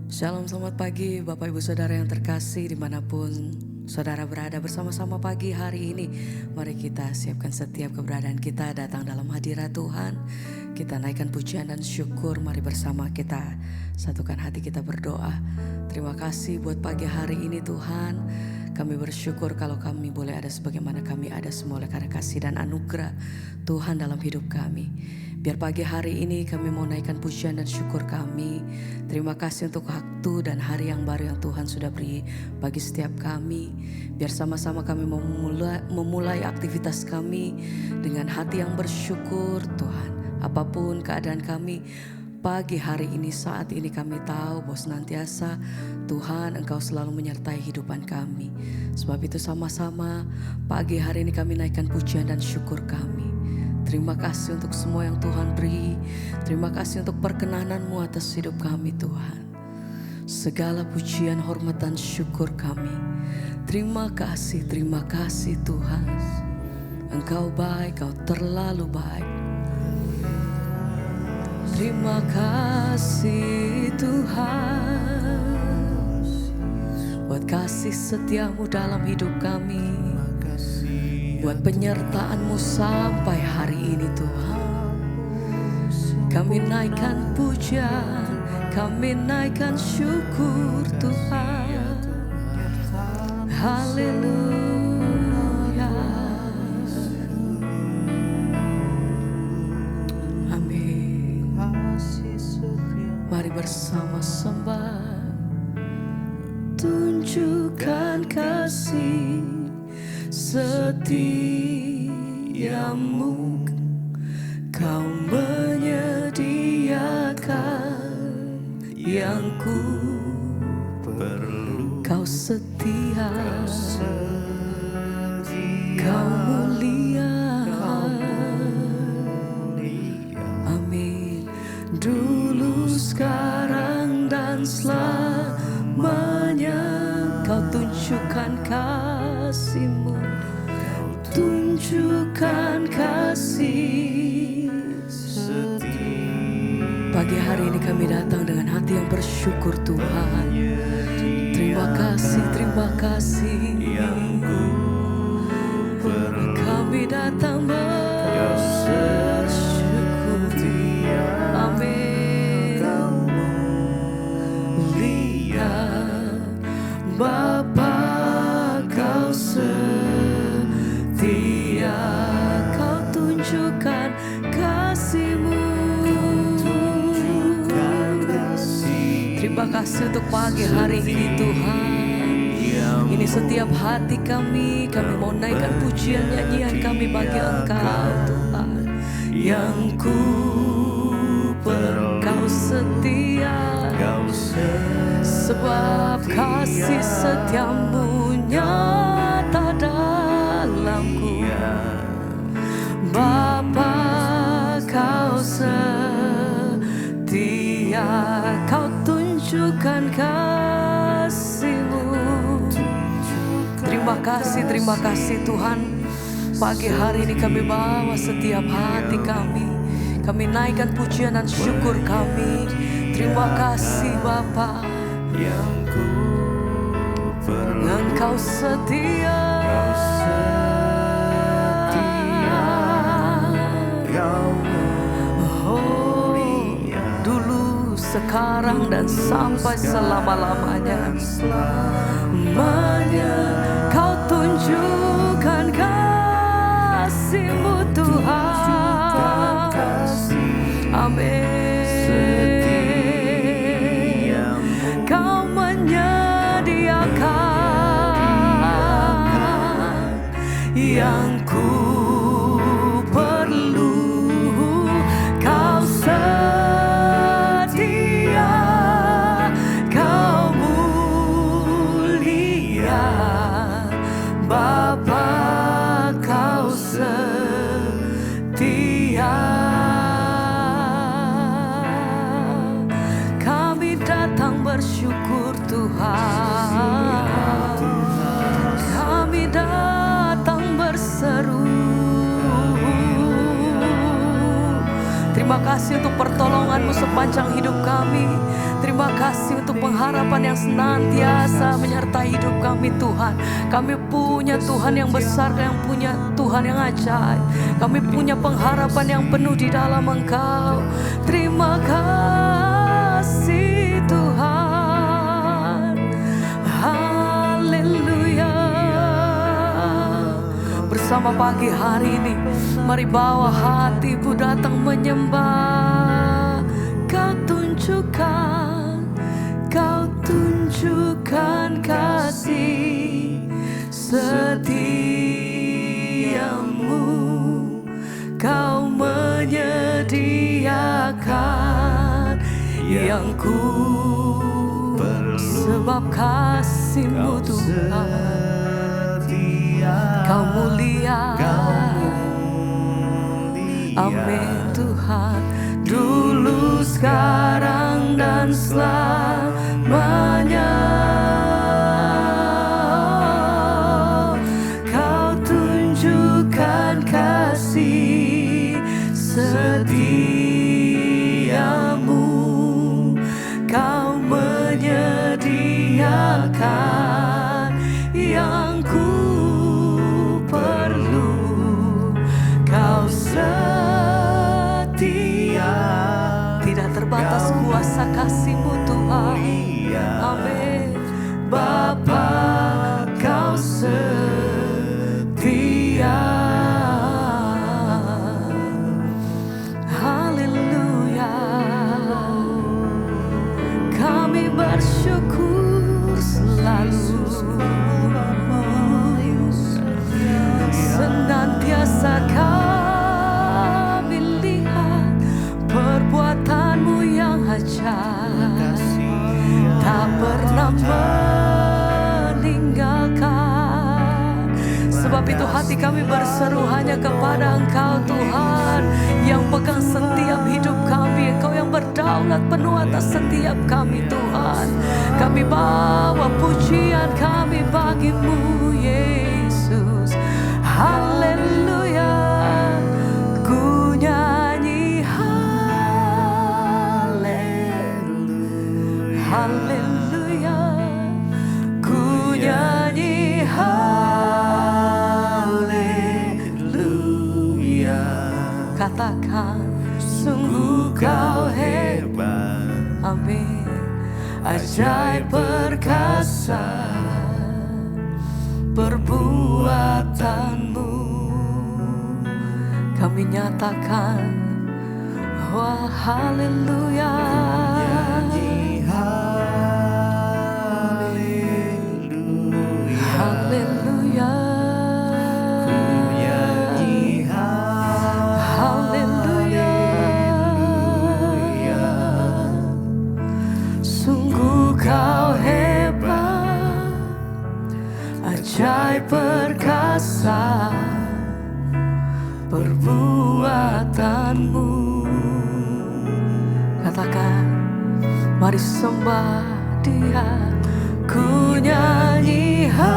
Shalom, selamat pagi Bapak Ibu Saudara yang terkasih dimanapun saudara berada bersama-sama pagi hari ini. Mari kita siapkan setiap keberadaan kita datang dalam hadirat Tuhan. Kita naikkan pujian dan syukur, mari bersama kita satukan hati kita berdoa. Terima kasih buat pagi hari ini Tuhan. Kami bersyukur kalau kami boleh ada sebagaimana kami ada semua oleh karena kasih dan anugerah Tuhan dalam hidup kami. Biar pagi hari ini kami mau naikkan pujian dan syukur kami. Terima kasih untuk waktu dan hari yang baru yang Tuhan sudah beri bagi setiap kami. Biar sama-sama kami memulai aktivitas kami dengan hati yang bersyukur Tuhan. Apapun keadaan kami pagi hari ini, saat ini kami tahu bahwa senantiasa Tuhan Engkau selalu menyertai hidupan kami. Sebab itu sama-sama pagi hari ini kami naikkan pujian dan syukur kami. Terima kasih untuk semua yang Tuhan beri. Terima kasih untuk perkenanan-Mu atas hidup kami Tuhan. Segala pujian, hormat dan syukur kami. Terima kasih Tuhan. Engkau baik, Kau terlalu baik. Terima kasih Tuhan buat kasih setia-Mu dalam hidup kami, buat penyertaan-Mu sampai hari ini Tuhan. Kami naikkan pujian, kami naikkan syukur Tuhan. Haleluya. Amin. Mari bersama sembah. Tunjukkan kasih setiamu, Kau menyediakan yang ku perlu. Kau setia, Kau mulia. Amin. Dulu, sekarang dan selamanya Kau tunjukkan kasih-Mu. Tunjukkan kasih setia. Pagi hari ini kami datang dengan hati yang bersyukur Tuhan. Terima kasih kami datang bersyukur. Amin. Lihat Bapa, Kau setia, Kau tunjukkan kasih-Mu. Terima kasih untuk pagi hari ini Tuhan. Ini setiap hati kami mau naikkan pujian nyanyian kami bagi Engkau Tuhan. Yang ku Kau setia, sebab kasih setia-Mu nyata dalamku. Bapa, Kau setia, Kau tunjukkan kasih-Mu. Terima kasih Tuhan. Pagi hari ini kami bawa setiap hati kami. Kami naikkan pujian dan syukur kami. Terima kasih Bapa. Engkau setia. Oh, dulu, sekarang dan sampai selama-lamanya. Kau tunjukkan kasih-Mu Tuhan. Amin. Kau menyediakan yang ku perlu. Kau setia, Kau mulia. Bapa, Kau setia. Kami datang bersyukur Tuhan. Kami datang berseru. Terima kasih untuk pertolongan-Mu sepanjang hidup kami. Terima kasih untuk pengharapan yang senantiasa menyertai hidup kami Tuhan. Kami punya Tuhan yang besar, yang punya Tuhan yang ajaib. Kami punya pengharapan yang penuh di dalam Engkau. Terima kasih Tuhan. Haleluya. Bersama pagi hari ini, mari bawa hatimu datang menyembah. Kau tunjukkan kasih setiamu. Kau menyediakan yang ku perlu, sebab kasih-Mu Tuhan. Kau mulia, amin Tuhan. Dulu, sekarang, dan selamanya. Kau tunjukkan kasih setiamu. Kau menyediakan yang ku perlu. Kau tidak terbatas kuasa kasih-Mu Tuhan. Amin. Bapa, Kau setia. Haleluya. Kami bersyukur selalu. Senantiasa kami lihat perbuatan-Mu yang ajaib, tak pernah meninggalkan. Sebab itu hati kami berseru hanya kepada Engkau Tuhan, yang pegang setiap hidup kami. Engkau yang berdaulat penuh atas setiap kami Tuhan. Kami bawa pujian kami bagi-Mu Yesus. Haleluya. Ku nyanyi haleluya. Ku nyanyi haleluya. Katakan, sungguh Kau hebat. Amin. Ajaib perkasa perbuatan-Mu. Kami nyatakan, wah haleluya. Haleluya. Haleluya. Sungguh Kau hebat, ajaib perkasa perbuatan-Mu. Katakan, mari sembah Dia. Ku nyanyi haleluya.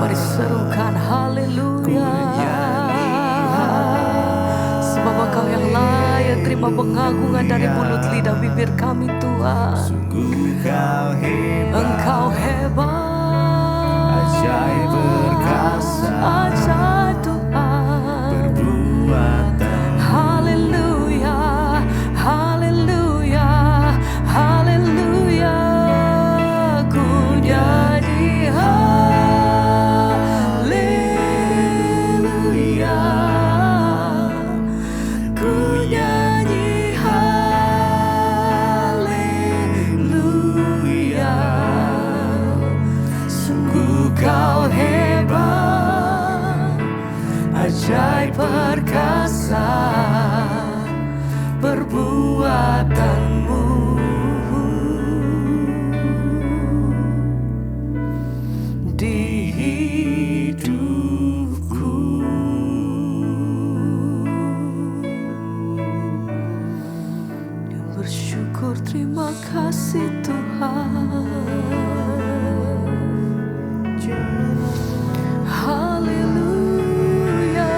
Mari serukan haleluya. Sebab Engkau yang layak terima pengagungan dari mulut lidah bibir kami Tuhan. Sungguh Kau hebat, Engkau hebat, ajaib perkasa, ajaib Tuhan perbuatan. Haleluya, haleluya, haleluya. Ku nyanyi haleluya. Ku nyanyi haleluya. Sungguh Kau hebat, ajaib perkasa perbuatan-Mu. Di hidupku, bersyukur terima kasih Tuhan. Haleluya.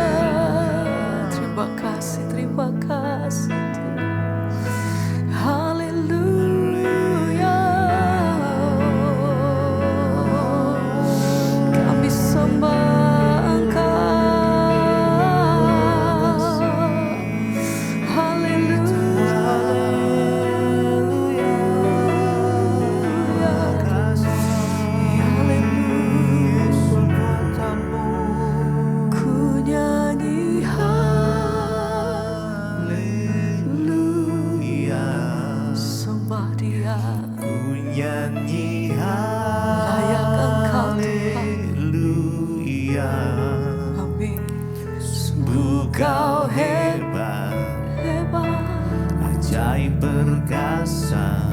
ajaib perkasa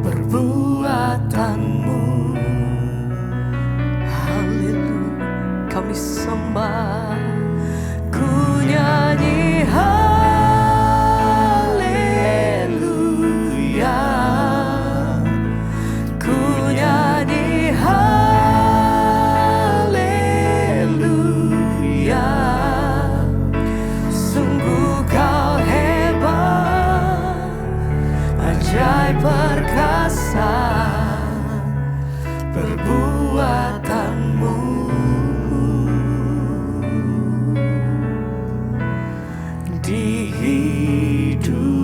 perbuatanmu. Haleluya, kami sembah, ku nyanyi haleluya, ku nyanyi haleluya. Sungguh kau hebat, ajaib perkasa perbuatanmu di hidupku.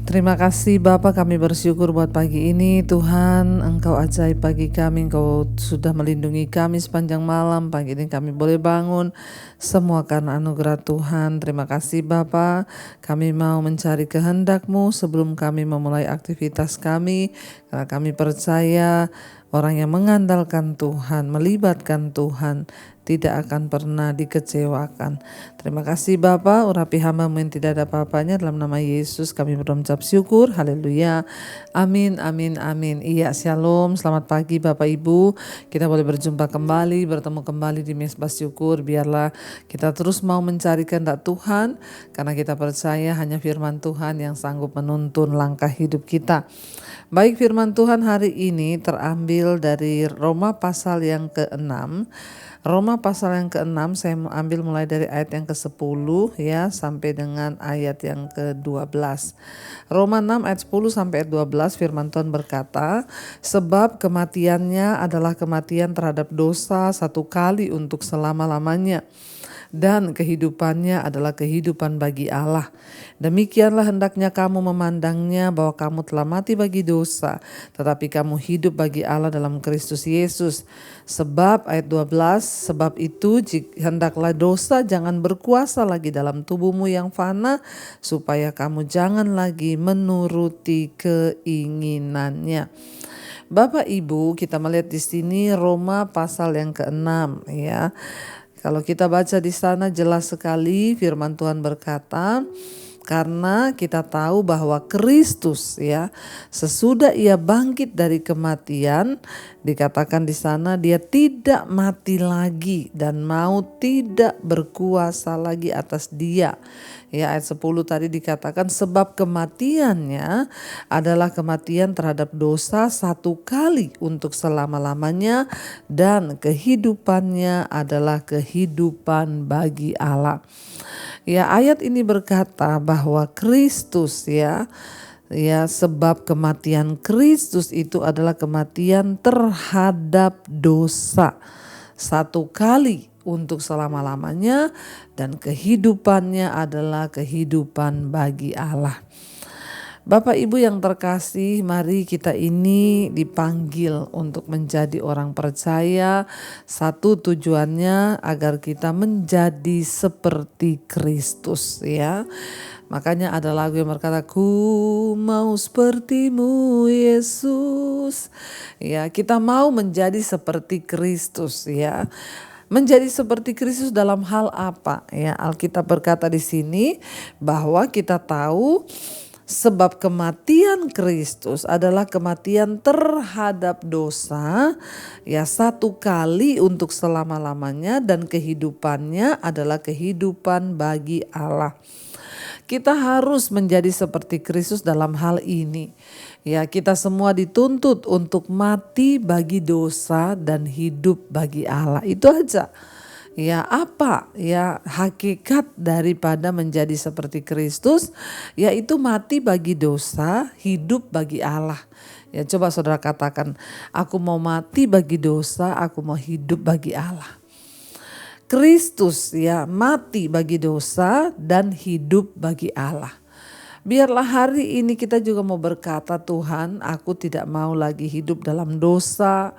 Terima kasih Bapa, kami bersyukur buat pagi ini. Tuhan, Engkau ajaib bagi kami, Engkau sudah melindungi kami sepanjang malam. Pagi ini kami boleh bangun, semua karena anugerah Tuhan. Terima kasih Bapa, kami mau mencari kehendak-Mu sebelum kami memulai aktivitas kami, karena kami percaya orang yang mengandalkan Tuhan, melibatkan Tuhan, tidak akan pernah dikecewakan. Terima kasih Bapa, urapi hamba-Mu yang tidak ada apa-apanya, dalam nama Yesus kami berucap syukur. Haleluya, amin, amin, amin. Iya, shalom, selamat pagi Bapak Ibu. Kita boleh berjumpa kembali, bertemu kembali di Mezbah Syukur. Biarlah kita terus mau mencari kehendak Tuhan, karena kita percaya hanya firman Tuhan yang sanggup menuntun langkah hidup kita. Baik, firman Tuhan hari ini terambil dari Roma pasal yang ke-6. Roma pasal yang ke-6 saya mau ambil mulai dari ayat yang ke-10 ya sampai dengan ayat yang ke-12. Roma 6 ayat 10 sampai ayat 12 firman Tuhan berkata, sebab kematiannya adalah kematian terhadap dosa satu kali untuk selama-lamanya, dan kehidupannya adalah kehidupan bagi Allah. Demikianlah hendaknya kamu memandangnya, bahwa kamu telah mati bagi dosa, tetapi kamu hidup bagi Allah dalam Kristus Yesus. Sebab ayat 12, sebab itu hendaklah dosa jangan berkuasa lagi dalam tubuhmu yang fana, supaya kamu jangan lagi menuruti keinginannya. Bapak Ibu, kita melihat di sini Roma pasal yang ke-6 ya. Kalau kita baca di sana jelas sekali firman Tuhan berkata, karena kita tahu bahwa Kristus ya, sesudah ia bangkit dari kematian, dikatakan di sana dia tidak mati lagi dan maut tidak berkuasa lagi atas dia. Ya, ayat 10 tadi dikatakan sebab kematiannya adalah kematian terhadap dosa satu kali untuk selama-lamanya, dan kehidupannya adalah kehidupan bagi Allah. Ya, ayat ini berkata bahwa Kristus ya, sebab kematian Kristus itu adalah kematian terhadap dosa satu kali untuk selama-lamanya, dan kehidupannya adalah kehidupan bagi Allah. Bapak Ibu yang terkasih, mari kita ini dipanggil untuk menjadi orang percaya. Satu tujuannya agar kita menjadi seperti Kristus ya. Makanya ada lagu yang berkata, ku mau sepertimu Yesus. Ya, kita mau menjadi seperti Kristus ya. Menjadi seperti Kristus dalam hal apa? Ya, Alkitab berkata di sini bahwa kita tahu sebab kematian Kristus adalah kematian terhadap dosa ya satu kali untuk selama-lamanya, dan kehidupannya adalah kehidupan bagi Allah. Kita harus menjadi seperti Kristus dalam hal ini. Ya, kita semua dituntut untuk mati bagi dosa dan hidup bagi Allah. Itu aja. Ya, apa ya hakikat daripada menjadi seperti Kristus? Yaitu mati bagi dosa, hidup bagi Allah. Ya, coba saudara katakan, aku mau mati bagi dosa, aku mau hidup bagi Allah. Kristus ya mati bagi dosa dan hidup bagi Allah. Biarlah hari ini kita juga mau berkata, Tuhan, aku tidak mau lagi hidup dalam dosa.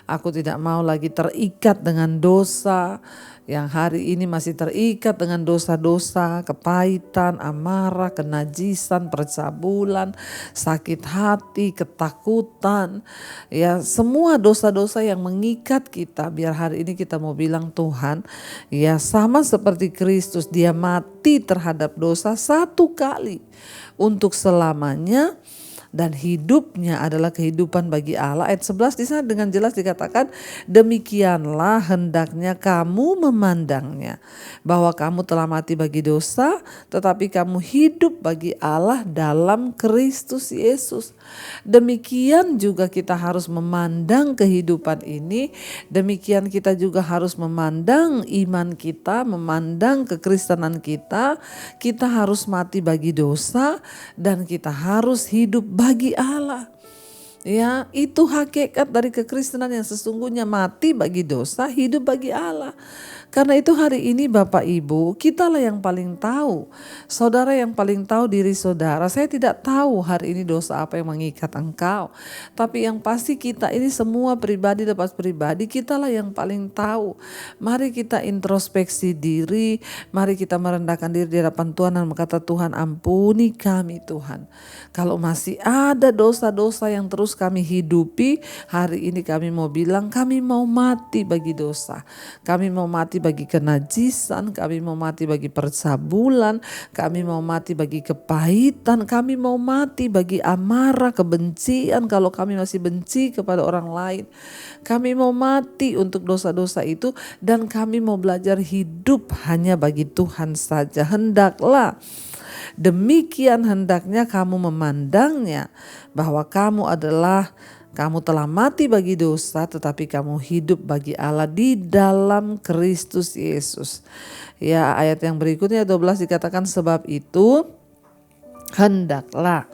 Aku tidak mau lagi terikat dengan dosa. yang hari ini masih terikat dengan dosa-dosa, kepahitan, amarah, kenajisan, percabulan, sakit hati, ketakutan, ya semua dosa-dosa yang mengikat kita. Biar hari ini kita mau bilang, Tuhan, ya sama seperti Kristus, dia mati terhadap dosa satu kali untuk selamanya, dan hidupnya adalah kehidupan bagi Allah. Ayat 11 di sana dengan jelas dikatakan, demikianlah hendaknya kamu memandangnya, bahwa kamu telah mati bagi dosa, tetapi kamu hidup bagi Allah dalam Kristus Yesus. Demikian juga kita harus memandang kehidupan ini, demikian kita juga harus memandang iman kita, memandang kekristenan kita. Kita harus mati bagi dosa dan kita harus hidup bagi Allah. Ya, itu hakikat dari kekristenan yang sesungguhnya, mati bagi dosa, hidup bagi Allah. Karena itu hari ini Bapak Ibu, kitalah yang paling tahu. Saudara yang paling tahu diri saudara. Saya tidak tahu hari ini dosa apa yang mengikat engkau. Tapi yang pasti kita ini semua pribadi lepas pribadi, kitalah yang paling tahu. Mari kita introspeksi diri, mari kita merendahkan diri di hadapan Tuhan dan berkata, Tuhan ampuni kami Tuhan. Kalau masih ada dosa-dosa yang terus kami hidupi, hari ini kami mau bilang kami mau mati bagi dosa. Kami mau mati bagi kenajisan, kami mau mati bagi percabulan, kami mau mati bagi kepahitan, kami mau mati bagi amarah, kebencian kalau kami masih benci kepada orang lain. Kami mau mati untuk dosa-dosa itu dan kami mau belajar hidup hanya bagi Tuhan saja. Hendaklah demikian hendaknya kamu memandangnya, bahwa kamu telah mati bagi dosa, tetapi kamu hidup bagi Allah di dalam Kristus Yesus. Ya, ayat yang berikutnya 12 dikatakan, sebab itu hendaklah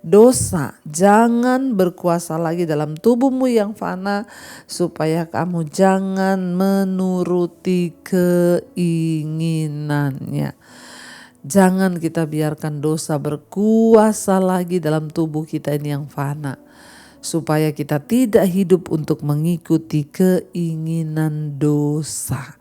dosa jangan berkuasa lagi dalam tubuhmu yang fana, supaya kamu jangan menuruti keinginannya. Jangan kita biarkan dosa berkuasa lagi dalam tubuh kita ini yang fana, supaya kita tidak hidup untuk mengikuti keinginan dosa.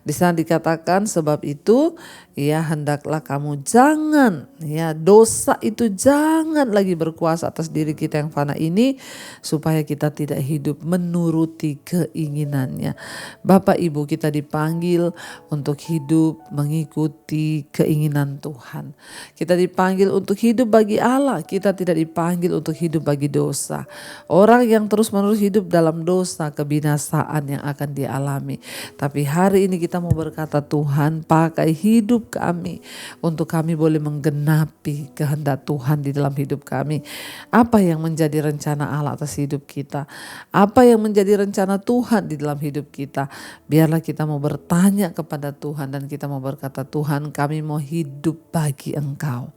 Di sana dikatakan, sebab itu ya hendaklah kamu jangan, ya dosa itu jangan lagi berkuasa atas diri kita yang fana ini, supaya kita tidak hidup menuruti keinginannya. Bapak Ibu, kita dipanggil untuk hidup mengikuti keinginan Tuhan. Kita dipanggil untuk hidup bagi Allah, kita tidak dipanggil untuk hidup bagi dosa. Orang yang terus-menerus hidup dalam dosa, kebinasaan yang akan dialami. Tapi hari ini kita mau berkata, Tuhan pakai hidup kami untuk kami boleh menggenapi kehendak Tuhan di dalam hidup kami. Apa yang menjadi rencana Allah atas hidup kita, apa yang menjadi rencana Tuhan di dalam hidup kita, biarlah kita mau bertanya kepada Tuhan dan kita mau berkata, Tuhan kami mau hidup bagi Engkau,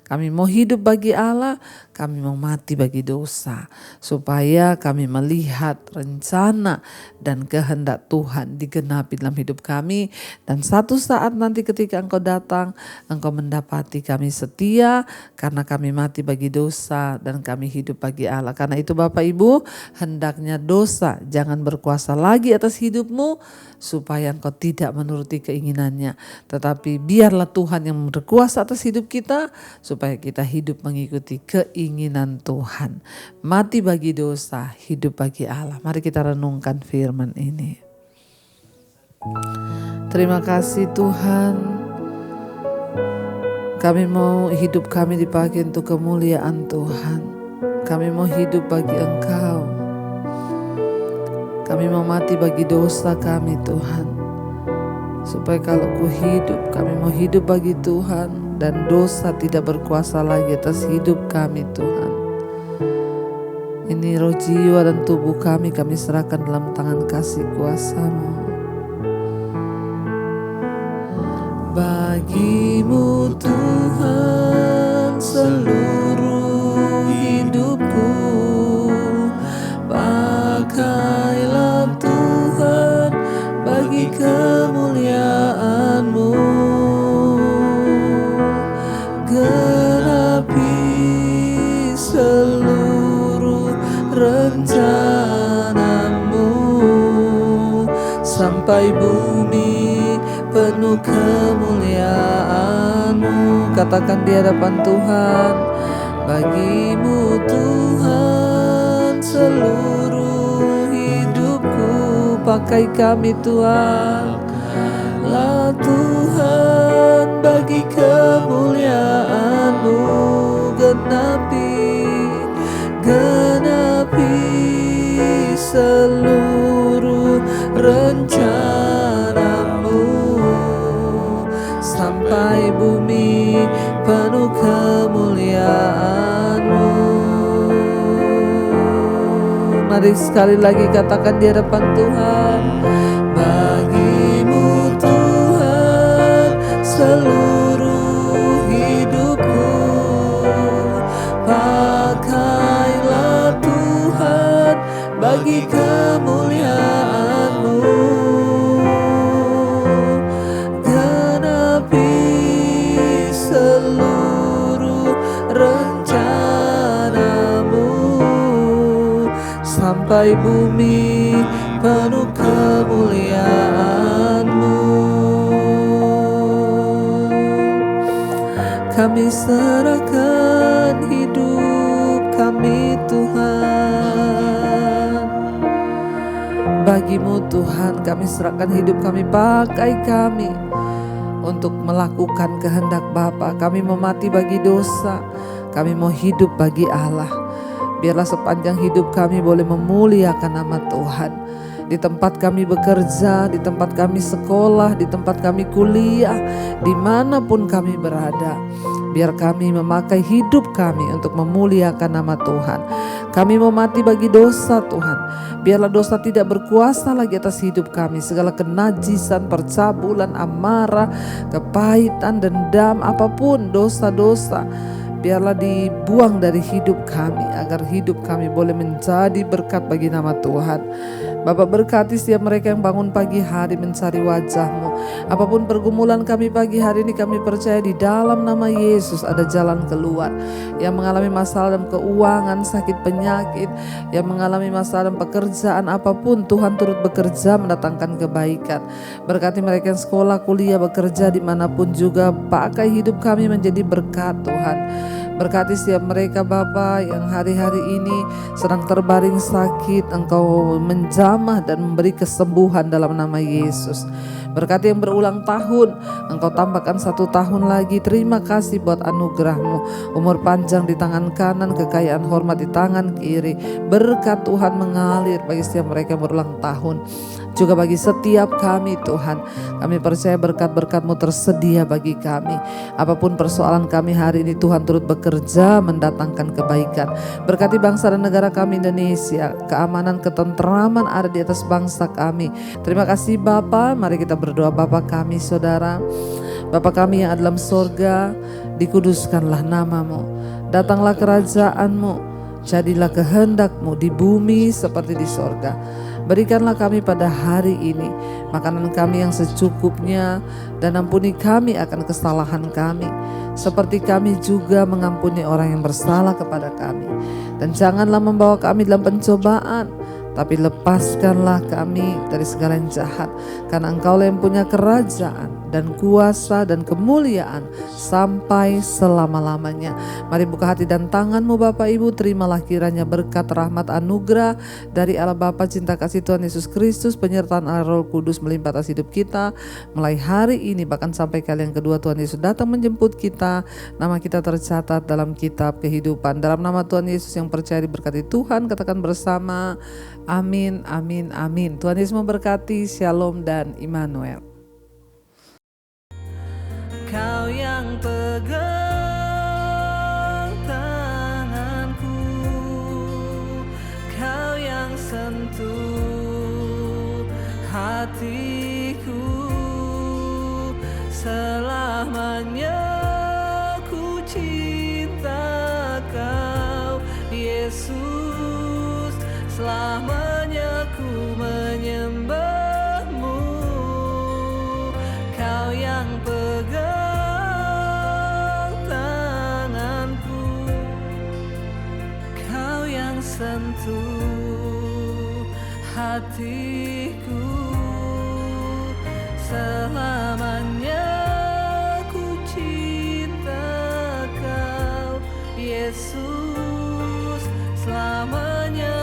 kami mau hidup bagi Allah, kami mau mati bagi dosa, supaya kami melihat rencana dan kehendak Tuhan digenapi dalam hidup kami. Dan satu saat nanti ketika Engkau datang, Engkau mendapati kami setia karena kami mati bagi dosa dan kami hidup bagi Allah. Karena itu Bapak Ibu, hendaknya dosa jangan berkuasa lagi atas hidupmu, supaya engkau tidak menuruti keinginannya. Tetapi biarlah Tuhan yang berkuasa atas hidup kita, supaya kita hidup mengikuti keinginan Tuhan. Mati bagi dosa, hidup bagi Allah. Mari kita renungkan firman ini. Terima kasih Tuhan, kami mau hidup kami dipakai untuk kemuliaan Tuhan. Kami mau hidup bagi Engkau. Kami mau mati bagi dosa kami Tuhan, supaya kalau ku hidup, kami mau hidup bagi Tuhan dan dosa tidak berkuasa lagi atas hidup kami Tuhan. Ini roh, jiwa dan tubuh kami serahkan dalam tangan kasih kuasa-Mu. Bagimu Tuhan seluruh hidupku, pakailah Tuhan bagi kemuliaan-Mu. Genapi seluruh rencana-Mu sampai bumi penuh kemuliaan-Mu. Katakan di hadapan Tuhan, bagimu Tuhan seluruh hidupku. Pakai kami Tuhan, lah Tuhan, bagi kemuliaan-Mu. Genapi seluruh rencana-Mu, sampai bumi penuh kemuliaan-Mu. Mari sekali lagi katakan di hadapan Tuhan, bagimu Tuhan seluruh hidupku. Pakailah Tuhan bagi kemuliaan-Mu. Genapi seluruh rencana-Mu, sampai bumi penuh kemuliaan-Mu. Kami serahkan hidup kami Tuhan, bagimu Tuhan kami serahkan hidup kami. Pakai kami untuk melakukan kehendak Bapa. Kami mau mati bagi dosa, kami mau hidup bagi Allah. Biarlah sepanjang hidup kami boleh memuliakan nama Tuhan. Di tempat kami bekerja, di tempat kami sekolah, di tempat kami kuliah, dimanapun kami berada, biar kami memakai hidup kami untuk memuliakan nama Tuhan. Kami mau mati bagi dosa Tuhan. Biarlah dosa tidak berkuasa lagi atas hidup kami. Segala kenajisan, percabulan, amarah, kepahitan, dendam, apapun dosa-dosa, biarlah dibuang dari hidup kami, agar hidup kami boleh menjadi berkat bagi nama Tuhan. Bapak berkati setiap mereka yang bangun pagi hari mencari wajah-Mu. Apapun pergumulan kami pagi hari ini, kami percaya di dalam nama Yesus ada jalan keluar. Yang mengalami masalah dalam keuangan, sakit penyakit, yang mengalami masalah dalam pekerjaan apapun, Tuhan turut bekerja mendatangkan kebaikan. Berkati mereka yang sekolah, kuliah, bekerja dimanapun juga, pakai hidup kami menjadi berkat Tuhan. Berkati setiap mereka Bapa yang hari-hari ini sedang terbaring sakit, Engkau menjamah dan memberi kesembuhan dalam nama Yesus. Berkati yang berulang tahun, Engkau tambahkan 1 tahun lagi. Terima kasih buat anugerah-Mu. Umur panjang di tangan kanan, kekayaan hormat di tangan kiri. Berkat Tuhan mengalir bagi setiap mereka yang berulang tahun. Juga bagi setiap kami Tuhan, kami percaya berkat-berkat-Mu tersedia bagi kami. Apapun persoalan kami hari ini, Tuhan turut bekerja mendatangkan kebaikan. Berkati bangsa dan negara kami Indonesia, keamanan, ketentraman ada di atas bangsa kami. Terima kasih Bapa. Mari kita berdoa. Bapa kami saudara, Bapa kami yang ada dalam sorga, dikuduskanlah nama-Mu, datanglah kerajaan-Mu, jadilah kehendak-Mu di bumi seperti di sorga. Berikanlah kami pada hari ini makanan kami yang secukupnya, dan ampuni kami akan kesalahan kami, seperti kami juga mengampuni orang yang bersalah kepada kami. Dan janganlah membawa kami dalam pencobaan, tapi lepaskanlah kami dari segala yang jahat. Karena Engkau yang punya kerajaan dan kuasa dan kemuliaan sampai selama-lamanya. Mari buka hati dan tangan-Mu Bapak Ibu. Terimalah kiranya berkat, rahmat, anugerah dari Allah Bapa, cinta kasih Tuhan Yesus Kristus, penyertaan Allah Roh Kudus melimpah atas hidup kita mulai hari ini, bahkan sampai kali yang kedua Tuhan Yesus datang menjemput kita. Nama kita tercatat dalam kitab kehidupan. Dalam nama Tuhan Yesus yang percaya diberkati Tuhan, katakan bersama, amin, amin, amin. Tuhan Yesus memberkati. Shalom dan Immanuel. Kau yang pegang tanganku, Kau yang sentuh hatiku, selamanya ku cinta Kau Yesus, selamanya ku menyembah-Mu. Kau yang pegang sentuh hatiku, selamanya selamanya.